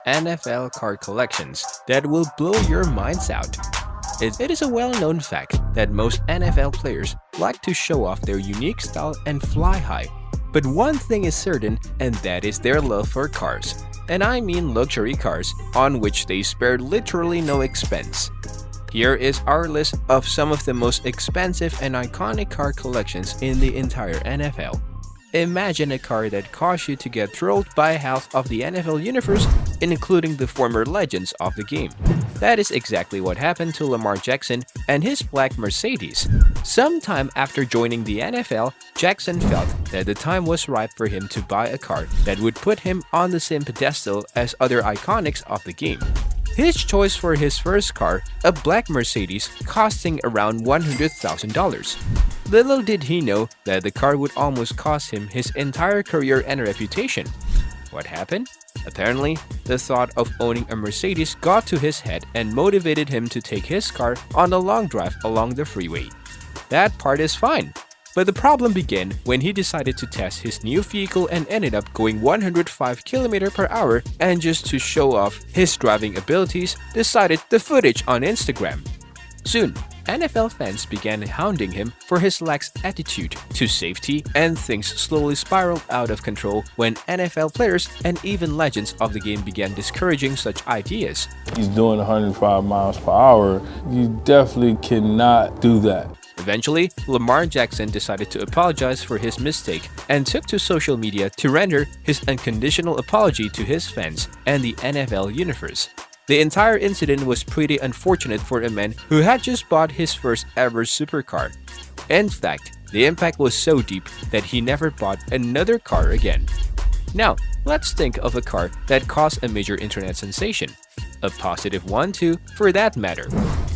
NFL card collections that will blow your minds out. It is a well-known fact that most NFL players like to show off their unique style and fly high. But one thing is certain, and that is their love for cars. And I mean luxury cars, on which they spare literally no expense. Here is our list of some of the most expensive and iconic car collections in the entire NFL. Imagine a car that caused you to get thrilled by half of the NFL universe, including the former legends of the game. That is exactly what happened to Lamar Jackson and his black Mercedes. Sometime after joining the NFL, Jackson felt that the time was ripe for him to buy a car that would put him on the same pedestal as other iconics of the game. His choice for his first car, a black Mercedes costing around $100,000. Little did he know that the car would almost cost him his entire career and reputation. What happened? Apparently, the thought of owning a Mercedes got to his head and motivated him to take his car on a long drive along the freeway. That part is fine. But the problem began when he decided to test his new vehicle and ended up going 105 km per hour and just to show off his driving abilities, decided the footage on Instagram. Soon, NFL fans began hounding him for his lax attitude to safety, and things slowly spiraled out of control when NFL players and even legends of the game began discouraging such ideas. He's doing 105 miles per hour. You definitely cannot do that. Eventually, Lamar Jackson decided to apologize for his mistake and took to social media to render his unconditional apology to his fans and the NFL universe. The entire incident was pretty unfortunate for a man who had just bought his first ever supercar. In fact, the impact was so deep that he never bought another car again. Now, let's think of a car that caused a major internet sensation. A positive one too, for that matter.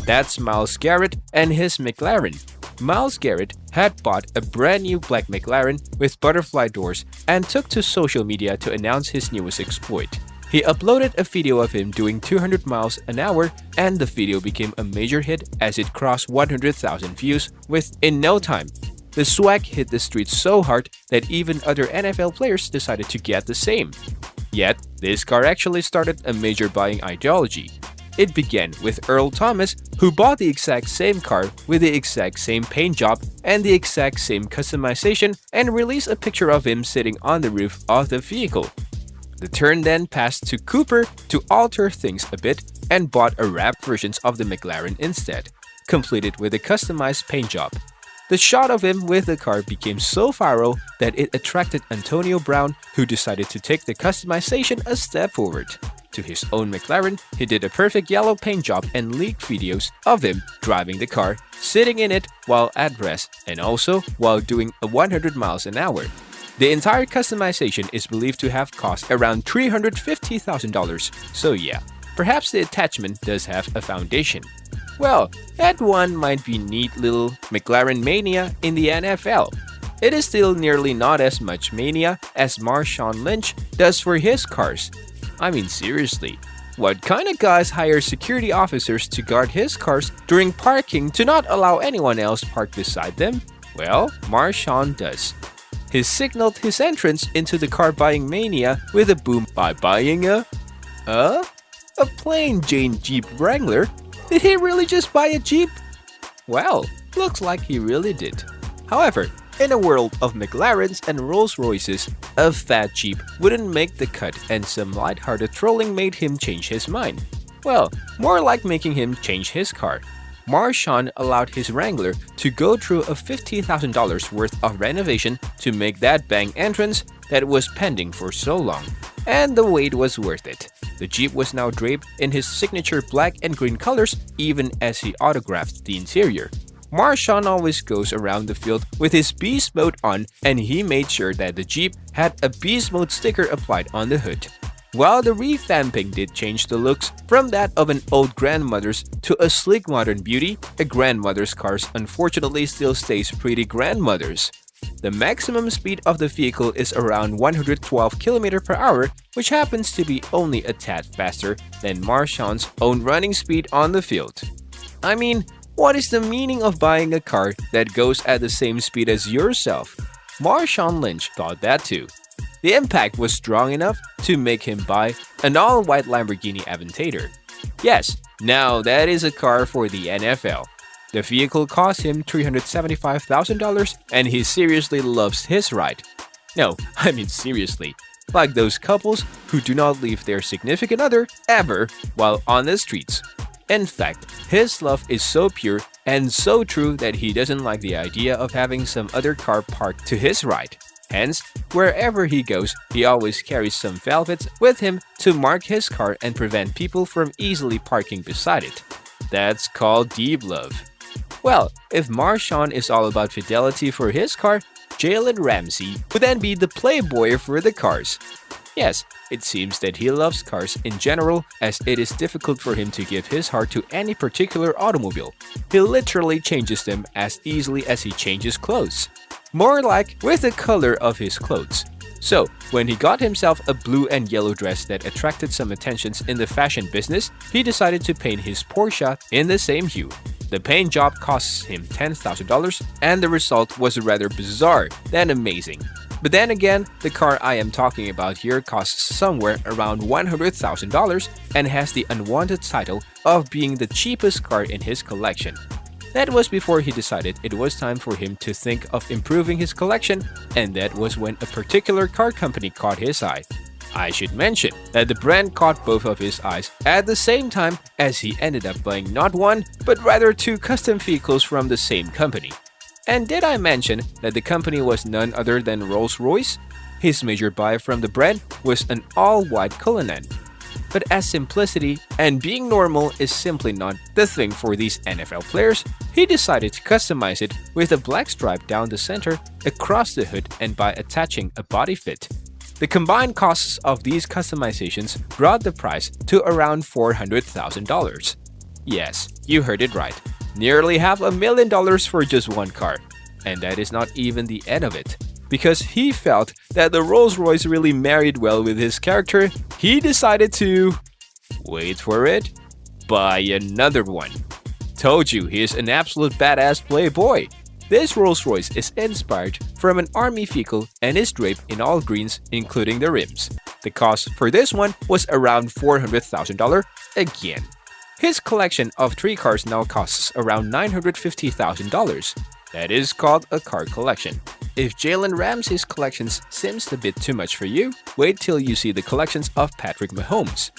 That's Myles Garrett and his McLaren. Myles Garrett had bought a brand new black McLaren with butterfly doors and took to social media to announce his newest exploit. He uploaded a video of him doing 200 miles an hour, and the video became a major hit as it crossed 100,000 views within no time. The swag hit the streets so hard that even other NFL players decided to get the same. Yet, this car actually started a major buying ideology. It began with Earl Thomas, who bought the exact same car with the exact same paint job and the exact same customization and released a picture of him sitting on the roof of the vehicle. The turn then passed to Cooper to alter things a bit and bought a wrapped version of the McLaren instead, completed with a customized paint job. The shot of him with the car became so viral that it attracted Antonio Brown, who decided to take the customization a step forward. To his own McLaren, he did a perfect yellow paint job and leaked videos of him driving the car, sitting in it while at rest, and also while doing 100 miles an hour. The entire customization is believed to have cost around $350,000, so yeah, perhaps the attachment does have a foundation. Well, that one might be neat little McLaren mania in the NFL. It is still nearly not as much mania as Marshawn Lynch does for his cars. I mean, seriously, what kind of guys hire security officers to guard his cars during parking to not allow anyone else park beside them? Well, Marshawn does. He signaled his entrance into the car buying mania with a boom by buying a plain Jane Jeep Wrangler. Did he really just buy a Jeep? Well, looks like he really did. However, in a world of McLarens and Rolls Royces, a fat Jeep wouldn't make the cut, and some lighthearted trolling made him change his mind. Well, more like making him change his car. Marshawn allowed his Wrangler to go through a $50,000 worth of renovation to make that bang entrance that was pending for so long. And the wait was worth it. The Jeep was now draped in his signature black and green colors, even as he autographed the interior. Marshawn always goes around the field with his Beast Mode on, and he made sure that the Jeep had a Beast Mode sticker applied on the hood. While the revamping did change the looks from that of an old grandmother's to a sleek modern beauty, a grandmother's cars unfortunately still stays pretty grandmother's. The maximum speed of the vehicle is around 112 km per hour, which happens to be only a tad faster than Marshawn's own running speed on the field. I mean, what is the meaning of buying a car that goes at the same speed as yourself? Marshawn Lynch thought that too. The impact was strong enough to make him buy an all-white Lamborghini Aventador. Yes, now that is a car for the NFL. The vehicle cost him $375,000 and he seriously loves his ride. No, I mean seriously. Like those couples who do not leave their significant other ever while on the streets. In fact, his love is so pure and so true that he doesn't like the idea of having some other car parked to his right. Hence, wherever he goes, he always carries some velvets with him to mark his car and prevent people from easily parking beside it. That's called deep love. Well, if Marshawn is all about fidelity for his car, Jalen Ramsey would then be the playboy for the cars. Yes, it seems that he loves cars in general, as it is difficult for him to give his heart to any particular automobile. He literally changes them as easily as he changes clothes. More like with the color of his clothes. So, when he got himself a blue and yellow dress that attracted some attentions in the fashion business, he decided to paint his Porsche in the same hue. The paint job costs him $10,000 and the result was rather bizarre than amazing. But then again, the car I am talking about here costs somewhere around $100,000 and has the unwanted title of being the cheapest car in his collection. That was before he decided it was time for him to think of improving his collection, and that was when a particular car company caught his eye. I should mention that the brand caught both of his eyes at the same time, as he ended up buying not one, but rather two custom vehicles from the same company. And did I mention that the company was none other than Rolls-Royce? His major buy from the brand was an all-white Cullinan. But as simplicity and being normal is simply not the thing for these NFL players, he decided to customize it with a black stripe down the center, across the hood, and by attaching a body fit. The combined costs of these customizations brought the price to around $400,000. Yes, you heard it right. Nearly $500,000 for just one car. And that is not even the end of it. Because he felt that the Rolls-Royce really married well with his character, he decided to, wait for it, buy another one. Told you, he is an absolute badass playboy. This Rolls-Royce is inspired from an army vehicle and is draped in all greens, including the rims. The cost for this one was around $400,000 again. His collection of 3 cars now costs around $950,000. That is called a car collection. If Jalen Ramsey's collections seems a bit too much for you, wait till you see the collections of Patrick Mahomes.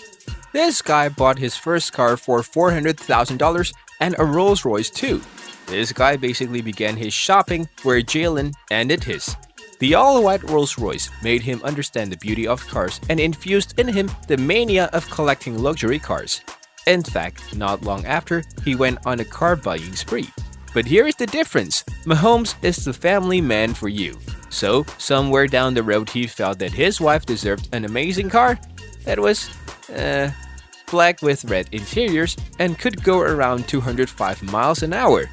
This guy bought his first car for $400,000 and a Rolls-Royce too. This guy basically began his shopping where Jalen ended his. The all-white Rolls-Royce made him understand the beauty of cars and infused in him the mania of collecting luxury cars. In fact, not long after, he went on a car buying spree. But here is the difference. Mahomes is the family man for you. So, somewhere down the road he felt that his wife deserved an amazing car that was, black with red interiors and could go around 205 miles an hour.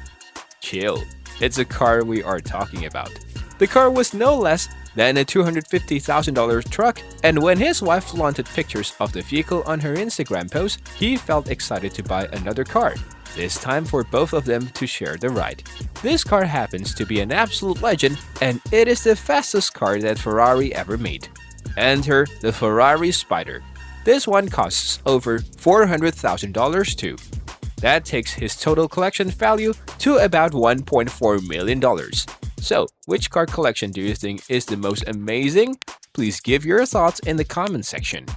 Chill, it's a car we are talking about. The car was no less than a $250,000 truck, and when his wife flaunted pictures of the vehicle on her Instagram post, he felt excited to buy another car. This time for both of them to share the ride. This car happens to be an absolute legend, and it is the fastest car that Ferrari ever made. Enter the Ferrari Spider. This one costs over $400,000 too. That takes his total collection value to about $1.4 million. So, which car collection do you think is the most amazing? Please give your thoughts in the comment section.